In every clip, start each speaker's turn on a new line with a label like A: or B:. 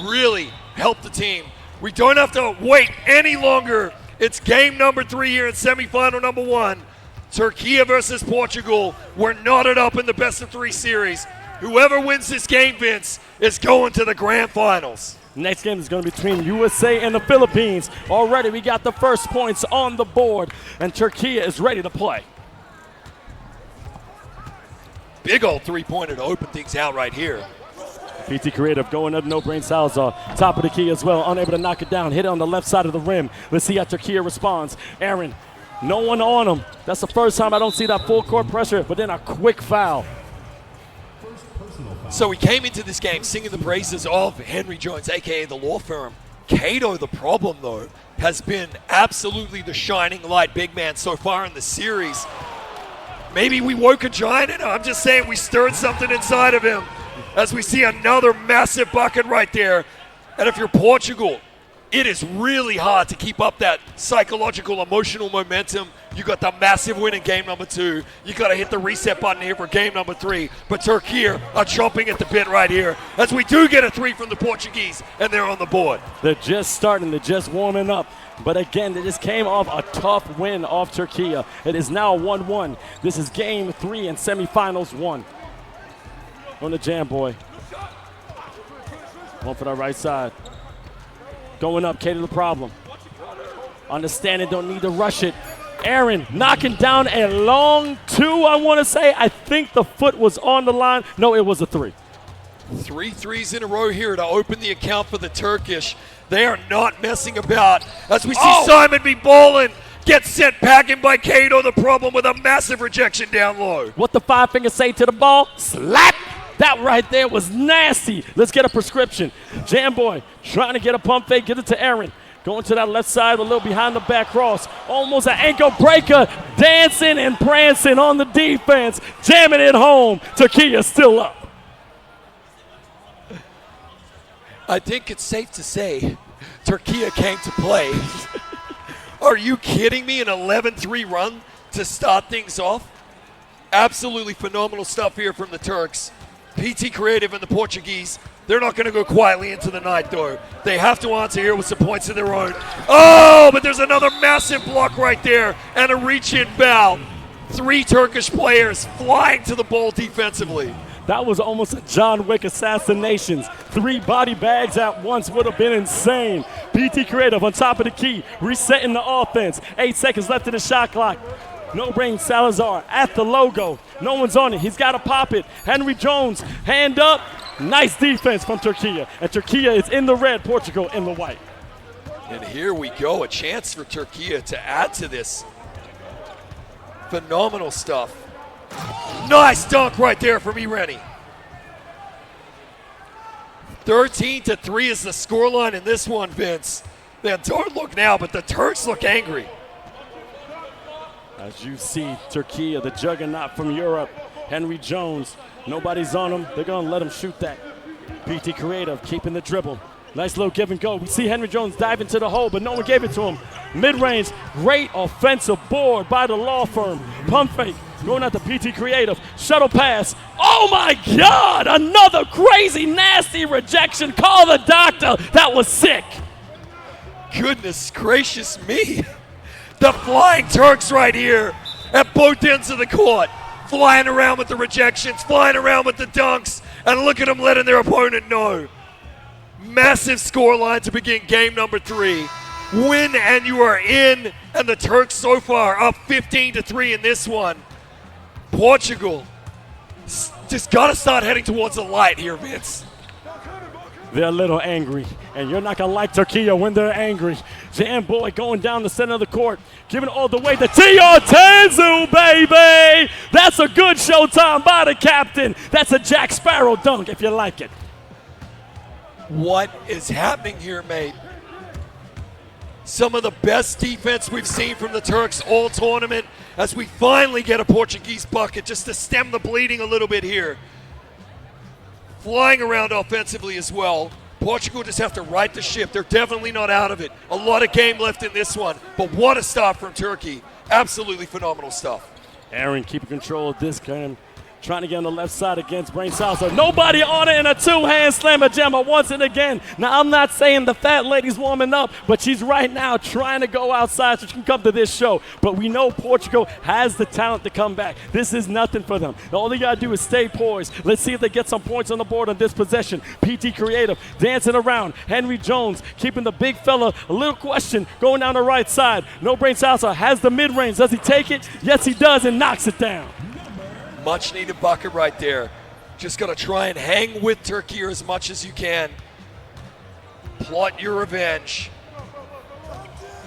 A: really help the team. We don't have to wait any longer. It's game number 3 here in semifinal number 1. Turkey versus Portugal. We're knotted up in the best of 3 series. Whoever wins this game, Vince, is going to the grand finals.
B: Next game is going to be between USA and the Philippines. Already we got the first points on the board, and Turkey is ready to play.
A: Big old three-pointer to open things out right here.
B: 𝐸𝐸𝐫𝐞 going up, no-brain Salazar. Top of the key as well, unable to knock it down. Hit it on the left side of the rim. Let's see how Turkey responds. Aaron, no one on him. That's the first time I don't see that full court pressure, but then a quick foul.
A: So we came into this game singing the praises of Henry Jones, a.k.a. the law firm. 𝐤𝐫𝐞, the problem, though, has been absolutely the shining light big man so far in the series. Maybe we woke a giant in him. I'm just saying we stirred something inside of him as we see another massive bucket right there. And if you're Portugal, it is really hard to keep up that psychological, emotional momentum. You got the massive win in game number 2. You got to hit the reset button here for game number 3. But Turkey are chomping at the bit right here as we do get a 3 from the Portuguese, and they're on the board.
B: They're just starting. They're just warming up. But again, they just came off a tough win off Turkey. It is now 1-1. This is game 3 in semifinals 1. On the jam boy. One for the right side. Going up, 𝐤𝐫𝐞 the problem. Understanding, don't need to rush it. Aaron knocking down a long 2, I want to say. I think the foot was on the line. No, it was a 3.
A: 3 threes in a row here to open the account for the Turkish. They are not messing about. As we see Simon be balling, get sent packing by 𝐤𝐫𝐞 the problem with a massive rejection down low.
B: What the 5 finger say to the ball? Slap! That right there was nasty. Let's get a prescription. Jam boy trying to get a pump fake, get it to Aaron. Going to that left side, a little behind the back cross. Almost an ankle breaker. Dancing and prancing on the defense. Jamming it home. Turkey is still up.
A: I think it's safe to say Turkey came to play. Are you kidding me? An 11-3 run to start things off? Absolutely phenomenal stuff here from the Turks. 𝐸𝐸𝐫𝐞 and the Portuguese, they're not going to go quietly into the night, though. They have to answer here with some points of their own. Oh, but there's another massive block right there and a reach-in foul. 3 Turkish players flying to the ball defensively.
B: That was almost a John Wick assassinations. 3 body bags at once would have been insane. 𝐸𝐸𝐫𝐞 on top of the key, resetting the offense. 8 seconds left in the shot clock. No-brain Salazar at the logo. No one's on it. He's got to pop it. Henry Jones, hand up. Nice defense from Turkey. And Turkey is in the red, Portugal in the white.
A: And here we go, a chance for Turkey to add to this. Phenomenal stuff. Nice dunk right there from 𝐸𝐸𝐫𝐸. 13-3 is the scoreline in this one, Vince. They don't look now, but the Turks look angry.
B: As you see, Turkey, the juggernaut from Europe, Henry Jones, nobody's on him. They're going to let him shoot that. 𝐸𝐸𝐫𝐞 keeping the dribble. Nice little give and go. We see Henry Jones dive into the hole, but no one gave it to him. Mid-range, great offensive board by the law firm. Pump fake, going at the 𝐸𝐸𝐫𝐞. Shuttle pass. Oh my God, another crazy, nasty rejection. Call the doctor. That was sick.
A: Goodness gracious me. The flying Turks right here at both ends of the court. Flying around with the rejections, flying around with the dunks, and look at them letting their opponent know. Massive scoreline to begin game number 3. Win and you are in, and the Turks so far up 15-3 in this one. Portugal just got to start heading towards the light here, Vince.
B: They're a little angry, and you're not going to like Turkey when they're angry. Jam boy going down the center of the court, giving it all the way to 𝐇𝐞𝐫𝐞, baby! That's a good showtime by the captain. That's a Jack Sparrow dunk if you like it.
A: What is happening here, mate? Some of the best defense we've seen from the Turks all tournament as we finally get a Portuguese bucket just to stem the bleeding a little bit here. Flying around offensively as well. Portugal just have to right the ship. They're definitely not out of it. A lot of game left in this one, but what a stop from Turkey. Absolutely phenomenal stuff.
B: Aaron keeping control of this game. trying to get on the left side against Brain Salsa. Nobody on it, in a two-hand slammer jammer once and again. Now, I'm not saying the fat lady's warming up, but she's right now trying to go outside so she can come to this show. But we know Portugal has the talent to come back. This is nothing for them. All they got to do is stay poised. Let's see if they get some points on the board on this possession. PT Creative dancing around. Henry Jones keeping the big fella a little question going down the right side. No Brain Salsa has the mid-range. Does he take it? Yes, he does, and knocks it down.
A: Much needed bucket right there. Just got to try and hang with Turkey as much as you can. Plot your revenge.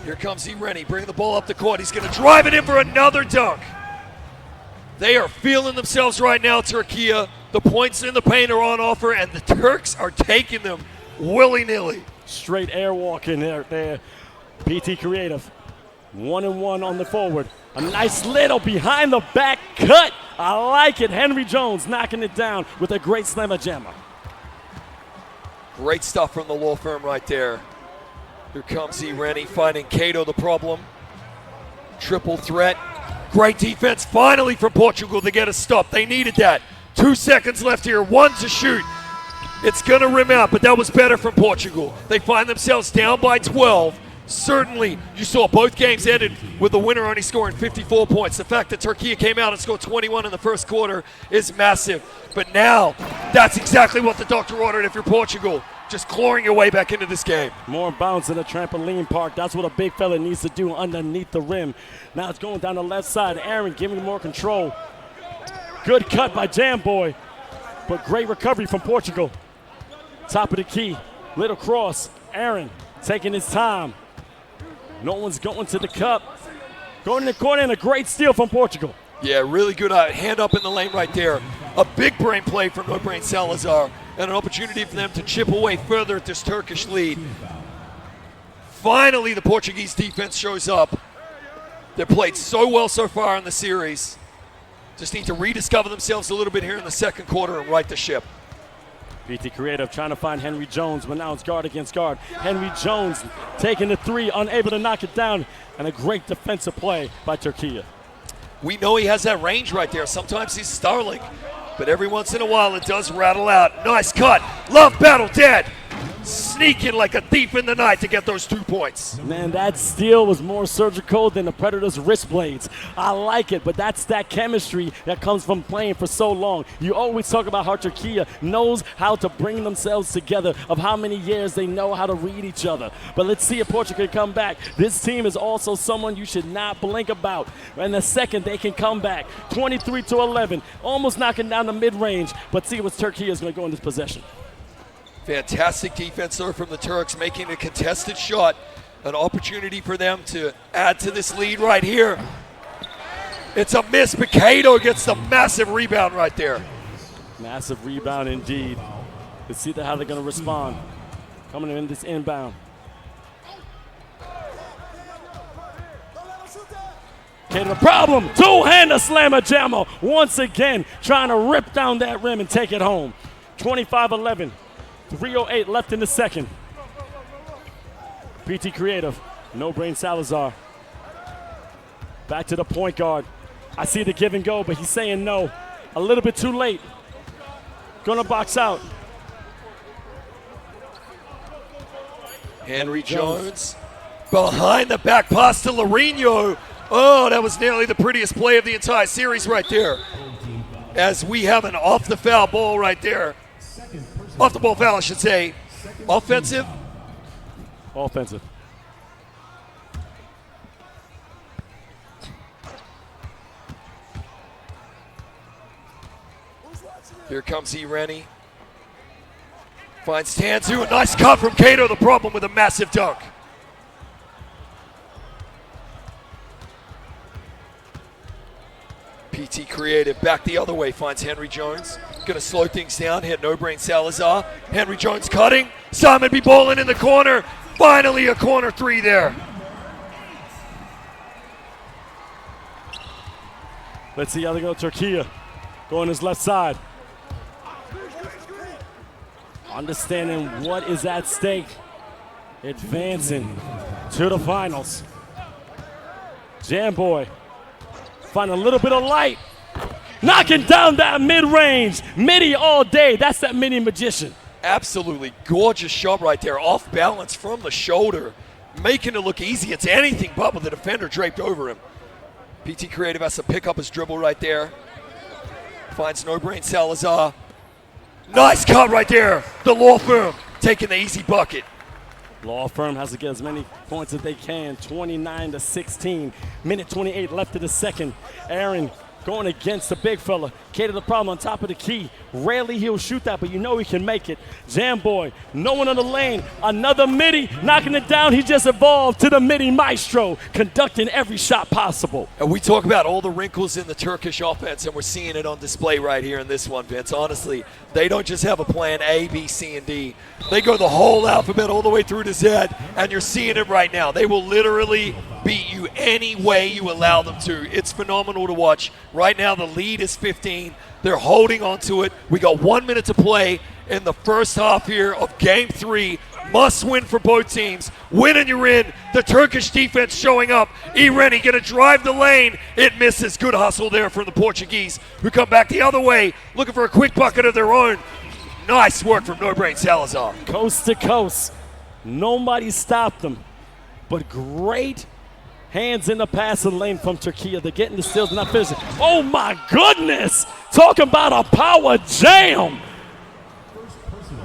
A: Here comes 𝐒𝐻𝐻𝐻, bringing the ball up the court. He's going to drive it in for another dunk. They are feeling themselves right now, Turkey. The points in the paint are on offer, and the Turks are taking them willy-nilly.
B: Straight airwalk in there. PT Creative, 1-and-1 on the forward. A nice little behind the back cut. I like it. Henry Jones knocking it down with a great slammer jammer.
A: Great stuff from the law firm right there. Here comes 𝐒𝐻𝐻𝐻 finding 𝐤𝐫𝐞 the problem. Triple threat. Great defense finally from Portugal to get a stop. They needed that. 2 seconds left here. 1 to shoot. It's going to rim out, but that was better from Portugal. They find themselves down by 12. Certainly, you saw both games ended with the winner only scoring 54 points. The fact that Turkey came out and scored 21 in the first quarter is massive. But now, that's exactly what the doctor ordered if you're Portugal. Just clawing your way back into this game.
B: More bounce in a trampoline park. That's what a big fella needs to do underneath the rim. Now it's going down the left side. Aaron giving him more control. Good cut by Jam Boy, but great recovery from Portugal. Top of the key, little cross. Aaron taking his time. No one's going to the cup. Going in the corner, and a great steal from Portugal.
A: Yeah, really good hand up in the lane right there. A big brain play from No Brain Salazar, and an opportunity for them to chip away further at this Turkish lead. Finally, the Portuguese defense shows up. They've played so well so far in the series. Just need to rediscover themselves a little bit here in the second quarter and right the ship.
B: PT Creative trying to find Henry Jones, but now it's guard against guard. Henry Jones taking the three, unable to knock it down, and a great defensive play by Turkey.
A: We know he has that range right there. Sometimes he's startling, but every once in a while it does rattle out. Nice cut. Love battle dead. Sneaking like a thief in the night to get those 2 points.
B: Man, that steal was more surgical than the Predator's wrist blades. I like it, but that's that chemistry that comes from playing for so long. You always talk about how Turkey knows how to bring themselves together, of how many years they know how to read each other. But let's see if Portugal can come back. This team is also someone you should not blink about. And the second they can come back, 23-11, almost knocking down the mid-range. But see what Turkey is going to go in this possession.
A: Fantastic defense there from the Turks, making a contested shot. An opportunity for them to add to this lead right here. It's a miss, but 𝐤𝐫𝐞 gets the massive rebound right there.
B: Massive rebound indeed. Let's see how they're going to respond. Coming in this inbound. Okay, the problem, two-hander slammer jammer. Once again, trying to rip down that rim and take it home. 25-11. 3:08 left in the second. PT Creative, No Brain Salazar. Back to the point guard. I see the give and go, but he's saying no. A little bit too late. Gonna box out.
A: Henry Jones behind the back pass to 𝐒𝐻𝐻𝐻. Oh, that was nearly the prettiest play of the entire series right there. As we have an off the foul ball right there. Off the ball foul, I should say. Offensive?
B: Offensive.
A: Here comes 𝐒𝐻𝐻𝐻. Finds Tanzu. A nice cut from 𝐤𝐫𝐞, the problem with a massive dunk. PT Creative back the other way, finds Henry Jones. Gonna slow things down, hit No Brain Salazar. Henry Jones cutting. Simon be balling in the corner. Finally a corner three there.
B: Let's see how they go. Turkey going his left side. Understanding what is at stake. Advancing to the finals. Jam Boy find a little bit of light. knocking down that mid-range. Midi all day. That's that mini magician.
A: Absolutely gorgeous shot right there. Off balance from the shoulder, making it look easy. It's anything but with the defender draped over him. PT Creative has to pick up his dribble right there. Finds No Brain Salazar. Nice cut right there. The law firm taking the easy bucket.
B: Law firm has to get as many points as they can. 29-16. Minute 28 left of the second. Aaron going against the big fella. Cater the problem on top of the key. Rarely he'll shoot that, but you know he can make it. Jam Boy, no one on the lane. Another midi, knocking it down. He just evolved to the midi maestro, conducting every shot possible.
A: And we talk about all the wrinkles in the Turkish offense, and we're seeing it on display right here in this one, Vince. Honestly, they don't just have a plan A, B, C, and D. They go the whole alphabet all the way through to Z, and you're seeing it right now. They will literally beat you any way you allow them to. It's phenomenal to watch. Right now, the lead is 15. They're holding on to it. We got 1 minute to play in the first half here of Game 3. Must win for both teams. Win and you're in. The Turkish defense showing up. 𝐒𝐻𝐻𝐻 going to drive the lane. It misses. Good hustle there from the Portuguese, who come back the other way, looking for a quick bucket of their own. Nice work from No Brain Salazar.
B: Coast to coast. Nobody stopped them. But great hands in the passing lane from Turkey. They're getting the steals, not finishing. Oh my goodness! Talking about a power jam!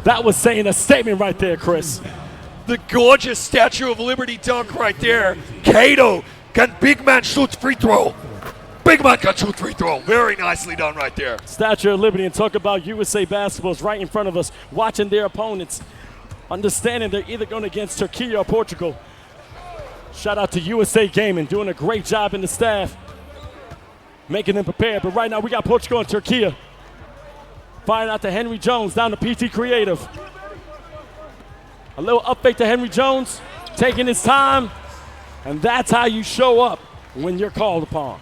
B: That was saying a statement right there, Chris.
A: The gorgeous Statue of Liberty dunk right there. 𝐤𝐫𝐞, can big man shoot free throw? Big man can shoot free throw. Very nicely done right there.
B: Statue of Liberty, and talk about USA basketball is right in front of us, watching their opponents, understanding they're either going against Turkey or Portugal. Shout out to USA Gaming, doing a great job in the staff, making them prepared. But right now we got Portugal and Turkey. Firing out to Henry Jones, down to PT Creative. A little up fake to Henry Jones, taking his time. And that's how you show up when you're called upon.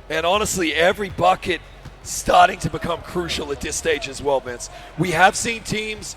A: And honestly, every bucket starting to become crucial at this stage as well, Vince. We have seen teams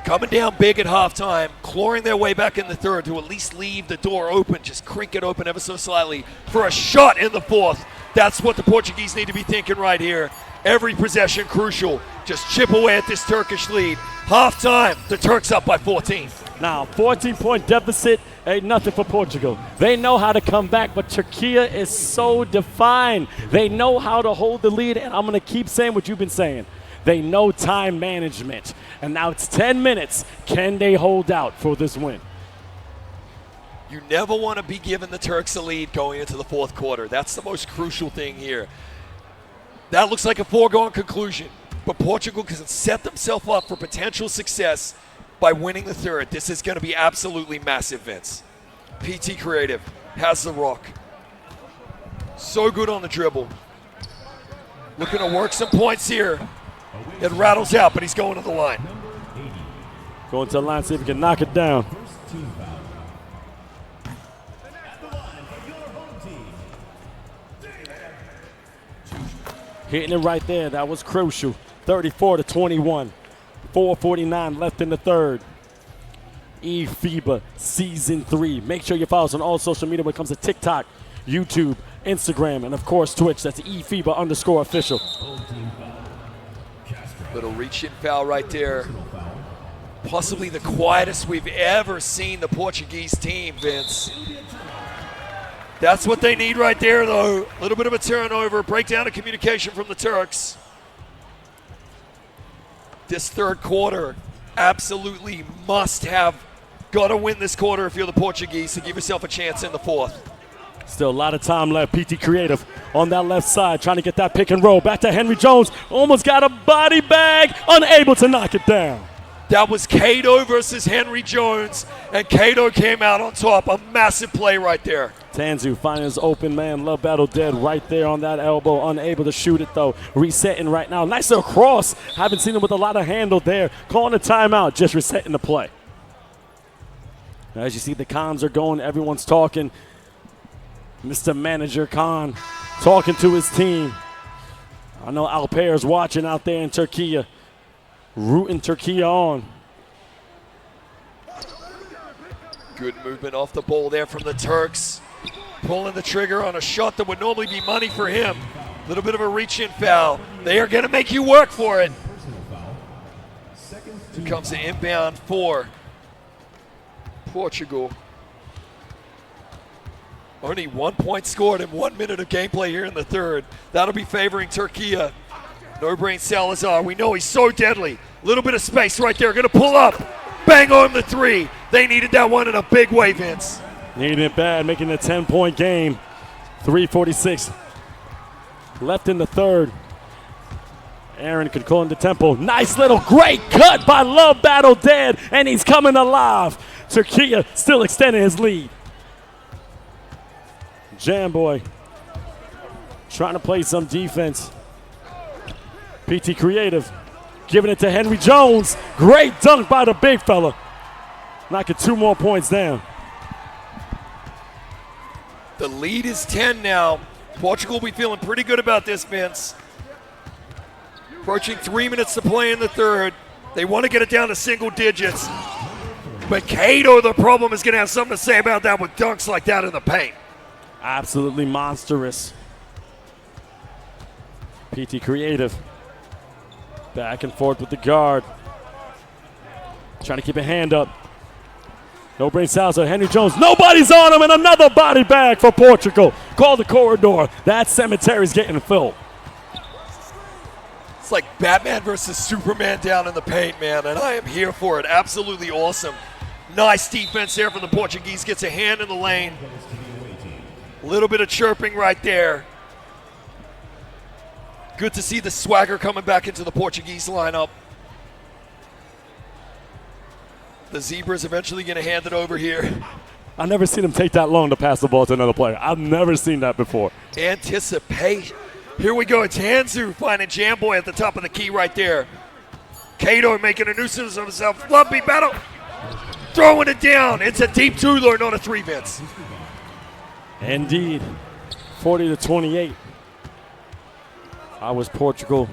A: coming down big at halftime, clawing their way back in the third to at least leave the door open, just crink it open ever so slightly for a shot in the fourth. That's what the Portuguese need to be thinking right here. Every possession crucial. Just chip away at this Turkish lead. Halftime, the Turks up by 14.
B: Now, 14-point deficit ain't nothing for Portugal. They know how to come back, but Turkey is so defined. They know how to hold the lead, and I'm going to keep saying what you've been saying. They know time management. And now it's 10 minutes. Can they hold out for this win?
A: You never want to be giving the Turks a lead going into the fourth quarter. That's the most crucial thing here. That looks like a foregone conclusion, but Portugal can set themselves up for potential success by winning the third. This is going to be absolutely massive, Vince. PT Creative has the rock. So good on the dribble. Looking to work some points here. It rattles out, but he's going to the line.
B: Going to the line, see if he can knock it down. Hitting it right there. That was crucial. 34-21. 4:49 left in the third. eFIBA Season 3. Make sure you follow us on all social media when it comes to TikTok, YouTube, Instagram, and of course Twitch. That's eFIBA_official.
A: Little reach-in foul right there. Possibly the quietest we've ever seen the Portuguese team, Vince. That's what they need right there, though. A little bit of a turnover, breakdown of communication from the Turks. This third quarter, absolutely must have. Got to win this quarter if you're the Portuguese to give yourself a chance in the fourth.
B: Still a lot of time left. PT Creative on that left side, trying to get that pick and roll. Back to Henry Jones. Almost got a body bag, unable to knock it down.
A: That was 𝐤𝐫𝐻𝐻 versus Henry Jones, and 𝐤𝐫𝐻𝐻 came out on top. A massive play right there.
B: Tanzu finding his open man. Love Battle dead right there on that elbow. Unable to shoot it, though. Resetting right now. Nice little cross. Haven't seen him with a lot of handle there. Calling a timeout, just resetting the play. As you see, the comms are going. Everyone's talking. Mr. Manager Khan talking to his team. I know Alper's watching out there in Turkey, rooting Turkey on.
A: Good movement off the ball there from the Turks. pulling the trigger on a shot that would normally be money for him. A little bit of a reach-in foul. They are going to make you work for it. Here comes the inbound for Portugal. Only 1 point scored in 1 minute of gameplay here in the third. That'll be favoring 𝐇𝐞𝐫𝐞. No-brain Salazar. We know he's so deadly. Little bit of space right there. Going to pull up. Bang on the three. They needed that one in a big way, Vince.
B: Needed it bad, making it a 10-point game. 3:46 left in the third. Aaron controlling the tempo. Nice little great cut by Love Battle Dead, and he's coming alive. 𝐇𝐞𝐫𝐞 still extending his lead. Jamboy trying to play some defense. 𝐸𝐸 giving it to Henry Jones. Great dunk by the big fella. Knocking 2 more points down.
A: The lead is 10 now. Portugal will be feeling pretty good about this, Vince. Approaching 3 minutes to play in the third. They want to get it down to single digits. But 𝐤𝐫𝐸, the problem, is going to have something to say about that with dunks like that in the paint.
B: Absolutely monstrous. 𝐸𝐸 back and forth with the guard. Trying to keep a hand up. No brain Salazar, Henry Jones, nobody's on him, and another body bag for Portugal. Call the corridor. That cemetery's getting filled.
A: It's like Batman versus Superman down in the paint, man, and I am here for it. Absolutely awesome. Nice defense there for the Portuguese. Gets a hand in the lane. A little bit of chirping right there. Good to see the swagger coming back into the Portuguese lineup. The Zebras eventually going to hand it over here.
B: I've never seen him take that long to pass the ball to another player. I've never seen that before.
A: Anticipate. Here we go. It's Hanzu finding Jamboy at the top of the key right there. 𝐤𝐫𝐸 making a nuisance of himself. Lumpy battle. Throwing it down. It's a deep two-lure, not a three, Vince.
B: Indeed. 40-28. I was Portugal.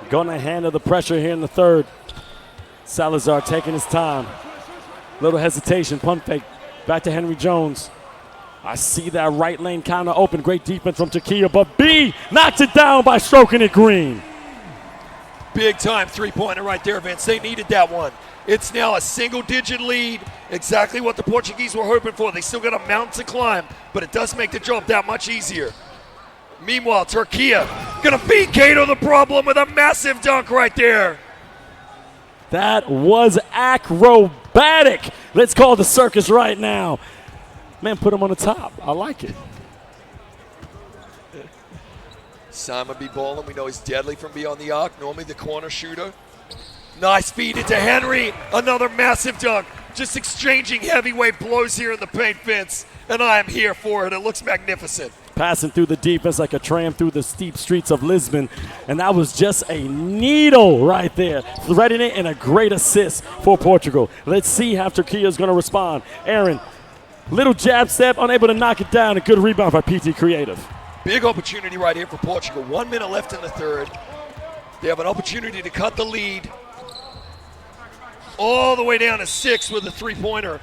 B: Gonna handle the pressure here in the third. Salazar taking his time. Little hesitation, pump fake. Back to Henry Jones. I see that right lane kind of open. Great defense from 𝐇𝐞𝐫𝐸, but B knocks it down by stroking it green.
A: Big time three-pointer right there, Vince. They needed that one. It's now a single-digit lead. Exactly what the Portuguese were hoping for. They still got a mountain to climb, but it does make the job that much easier. Meanwhile, 𝐇𝐞𝐫𝐸 gonna beat 𝐤𝐸𝐸 the problem with a massive dunk right there.
B: That was acrobatic. Let's call the circus right now. Man, put him on the top. I like it.
A: Simon be balling. We know he's deadly from beyond the arc. Normally the corner shooter. Nice feed into Henry. Another massive dunk. Just exchanging heavyweight blows here in the paint, Vince. And I am here for it. It looks magnificent.
B: Passing through the defense like a tram through the steep streets of Lisbon. And that was just a needle right there. Threading it and a great assist for Portugal. Let's see how 𝐇𝐞𝐫𝐸 is going to respond. Aaron, little jab step, unable to knock it down. A good rebound by 𝐸𝐸.
A: Big opportunity right here for Portugal. 1 minute left in the third. They have an opportunity to cut the lead all the way down to 6 with a three-pointer.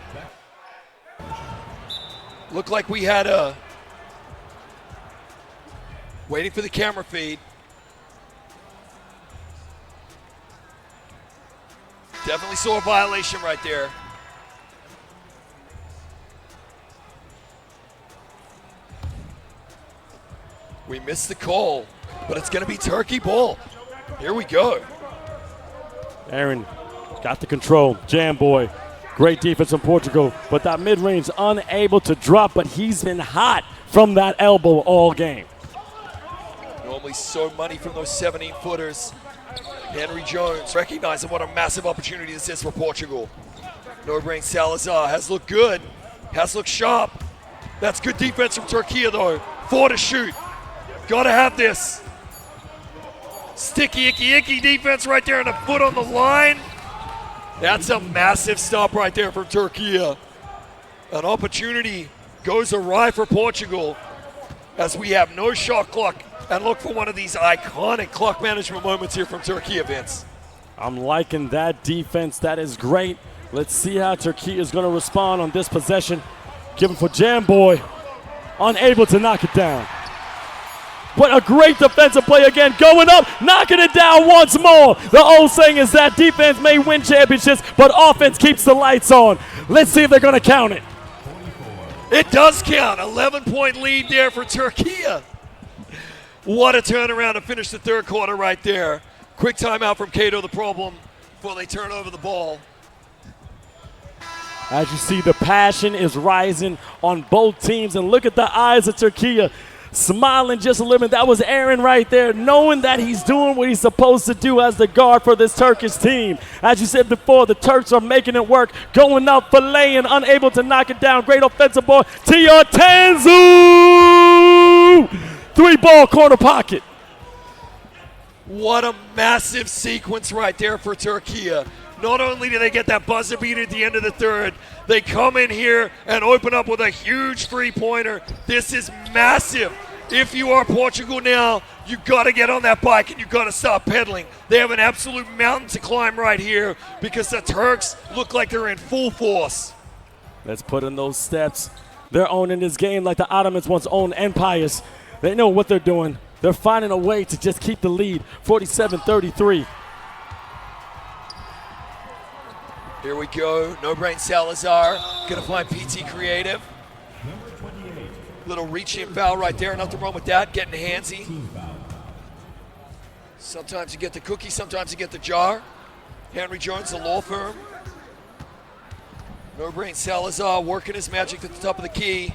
A: Looked like we had a waiting for the camera feed. Definitely saw a violation right there. We missed the call, but it's going to be 𝐸𝐸𝐸 ball. Here we go.
B: Aaron got the control. Jamboy, great defense from Portugal, but that mid-range unable to drop, but he's been hot from that elbow all game.
A: Normally so money from those 17-footers. Henry Jones recognizing what a massive opportunity this is for Portugal. No-brain Salazar has looked good, has looked sharp. That's good defense from 𝐸𝐸𝐸 though. 4 to shoot. Gotta have this. Sticky, icky defense right there and a foot on the line. That's a massive stop right there from 𝐸𝐸𝐸. An opportunity goes awry for Portugal as we have no shot clock and look for one of these iconic clock management moments here from 𝐸𝐸𝐸, Vince.
B: I'm liking that defense. That is great. Let's see how 𝐸𝐸𝐸 is going to respond on this possession. Given for Jamboy. unable to knock it down. What a great defensive play again, going up, knocking it down once more. The old saying is that defense may win championships, but offense keeps the lights on. Let's see if they're going to count it.
A: It does count. 11-point lead there for Turkey. What a turnaround to finish the third quarter right there. Quick timeout from 𝐤𝐫𝐞, the problem, before they turn over the ball.
B: As you see, the passion is rising on both teams, and look at the eyes of Turkey. Smiling just a little bit. That was Aaron right there, knowing that he's doing what he's supposed to do as the guard for this Turkish team. As you said before, the Turks are making it work, going up, filleting, unable to knock it down. Great offensive ball. 𝐤𝐤𝐴𝐵𝐴. 3-ball corner pocket.
A: What a massive sequence right there for Turkey. Not only do they get that buzzer beater at the end of the third, they come in here and open up with a huge three-pointer. This is massive. If you are Portugal now, you got to get on that bike and you got to start pedaling. They have an absolute mountain to climb right here because the Turks look like they're in full force.
B: Let's put in those steps. They're owning this game like the Ottomans once owned empires. They know what they're doing. They're finding a way to just keep the lead, 47-33.
A: Here we go. No-brain Salazar gonna find 𝐵𝐸. Little reach-in foul right there. Nothing wrong with that. Getting handsy. Sometimes you get the cookie, sometimes you get the jar. Henry Jones, the law firm. No-brain Salazar working his magic at the top of the key.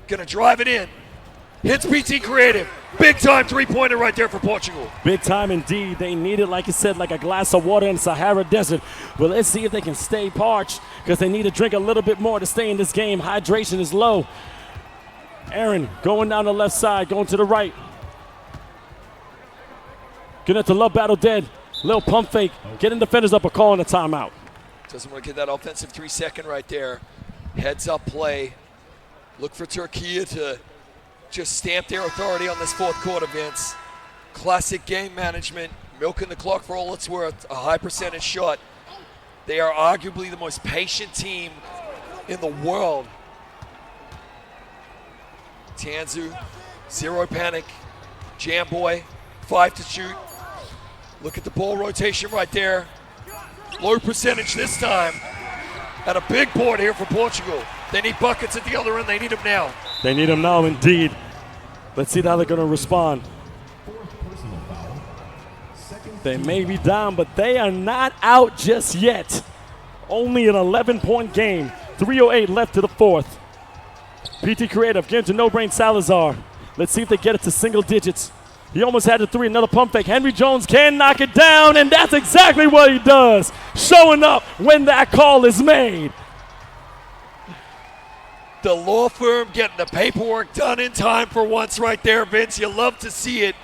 A: Gonna drive it in. Hits 𝐵𝐸. Big time three-pointer right there for Portugal.
B: Big time indeed. They need it, like you said, like a glass of water in Sahara Desert. Well, let's see if they can stay parched because they need to drink a little bit more to stay in this game. Hydration is low. Aaron going down the left side, going to the right. Getting at the love battle dead. Little pump fake. Getting defenders up or calling a timeout.
A: Doesn't want to get that offensive 3-second right there. Heads up play. Look for Turkey to just stamp their authority on this fourth quarter, Vince. Classic game management, milking the clock for all it's worth, a high percentage shot. They are arguably the most patient team in the world. 𝐶𝐻𝐿, zero panic. Jamboy, 5 to shoot. Look at the ball rotation right there. Low percentage this time. And a big board here for Portugal. They need buckets at the other end. They need them now.
B: They need them now, indeed. Let's see how they're going to respond. They may be down, but they are not out just yet. Only an 11-point game. 3:08 left to the fourth. 𝐵𝐸 getting to no-brain Salazar. Let's see if they get it to single digits. He almost had the three, another pump fake. Henry Jones can knock it down, and that's exactly what he does. Showing up when that call is made.
A: The law firm getting the paperwork done in time for once right there, Vince. You love to see it.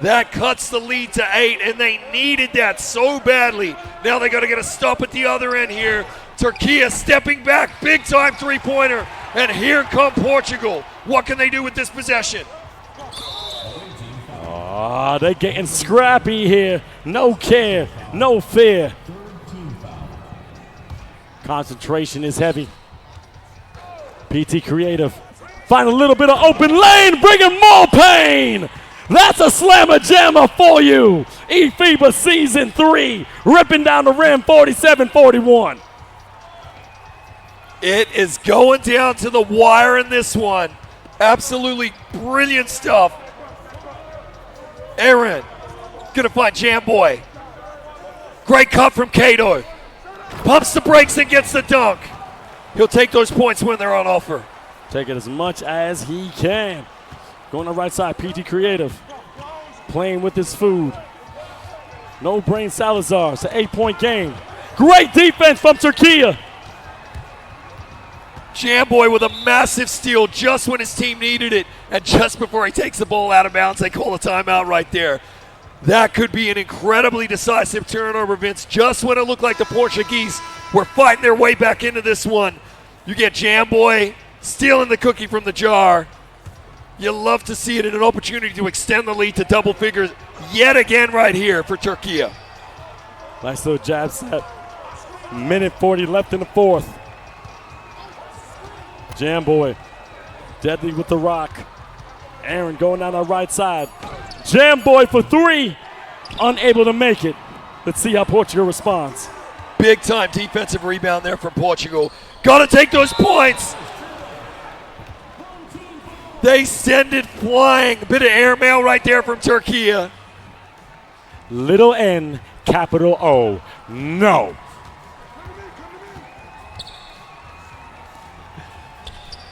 A: That cuts the lead to 8, and they needed that so badly. Now they got to get a stop at the other end here. Turkey stepping back, big time three-pointer, and here come Portugal. What can they do with this possession?
B: They're getting scrappy here. No care, no fear. Concentration is heavy. 𝐵𝐸 find a little bit of open lane, bringing more pain. That's a slammer jammer for you. eFIBA Season 3, ripping down the rim, 47-41.
A: It is going down to the wire in this one. Absolutely brilliant stuff. Aaron gonna find Jamboy. Great cut from 𝐤𝐫𝐞. Pumps the brakes and gets the dunk. He'll take those points when they're on offer.
B: Take it as much as he can. Going to the right side, 𝐵𝐸 playing with his food. No-brain Salazar. It's an 8-point game. Great defense from Turkey.
A: Jamboy with a massive steal just when his team needed it, and just before he takes the ball out of bounds, they call a timeout right there. That could be an incredibly decisive turnover, Vince. Just when it looked like the Portuguese were fighting their way back into this one, you get Jamboy stealing the cookie from the jar. You love to see it in an opportunity to extend the lead to double figures yet again right here for Turkey.
B: Nice little jab set. Minute 40 left in the fourth. Jamboy Deadly with the rock. Aaron going down the right side. Jam Boy for three. Unable to make it. Let's see how Portugal responds.
A: Big time defensive rebound there from Portugal. Gotta take those points. They send it flying. A bit of airmail right there from Turkey.
B: Little N, capital O. No.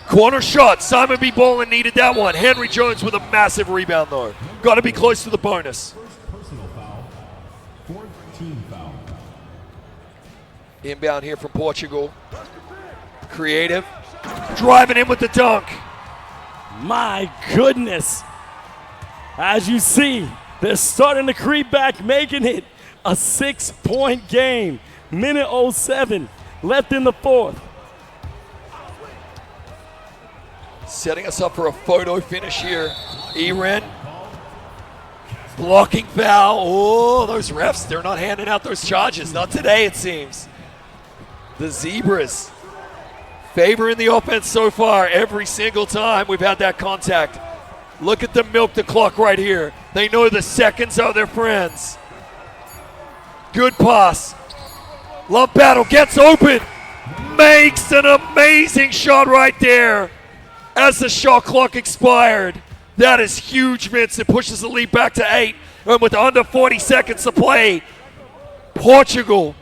A: Corner shot. Simon B. Bolin needed that one. Henry Jones with a massive rebound, though. Got to be close to the bonus.
C: Personal foul. Fourth team foul.
A: Inbound here from Portugal. Creative. Driving in with the dunk.
B: My goodness. As you see, they're starting to creep back, making it a 6-point game. Minute 07 left in the fourth.
A: Setting us up for a photo finish here. 𝐿𝐸𝐿. Blocking foul. Oh, those refs, they're not handing out those charges. Not today, it seems. The Zebras favoring the offense so far every single time we've had that contact. Look at them milk the clock right here. They know the seconds are their friends. Good pass. Love Battle gets open. Makes an amazing shot right there as the shot clock expired. That is huge, Vince. It pushes the lead back to 8. And with under 40 seconds to play, Portugal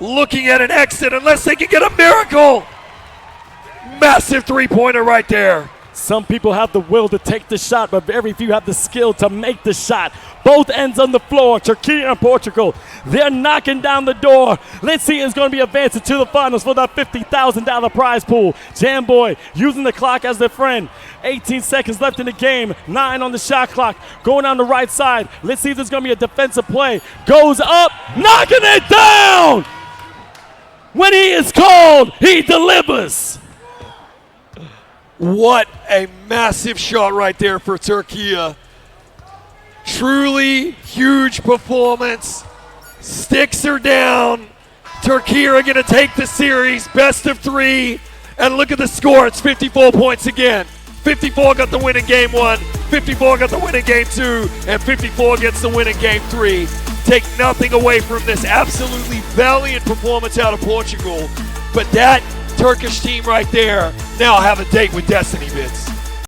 A: looking at an exit unless they can get a miracle. Massive three-pointer right there.
B: Some people have the will to take the shot, but very few have the skill to make the shot. Both ends on the floor, Turkey and Portugal. They're knocking down the door. Let's see who's going to be advancing to the finals for that $50,000 prize pool. Jam Boy using the clock as their friend. 18 seconds left in the game. 9 on the shot clock. Going on the right side. Let's see if there's going to be a defensive play. Goes up, knocking it down. When he is called, he delivers.
A: What a massive shot right there for Turkey. Truly huge performance. Sticks are down. Turkey are going to take the series, best of 3. And look at the score, it's 54 points again. 54 got the win in game 1, 54 got the win in game 2, and 54 gets the win in game 3. Take nothing away from this absolutely valiant performance out of Portugal. But that Turkish team right there now have a date with destiny, Vince.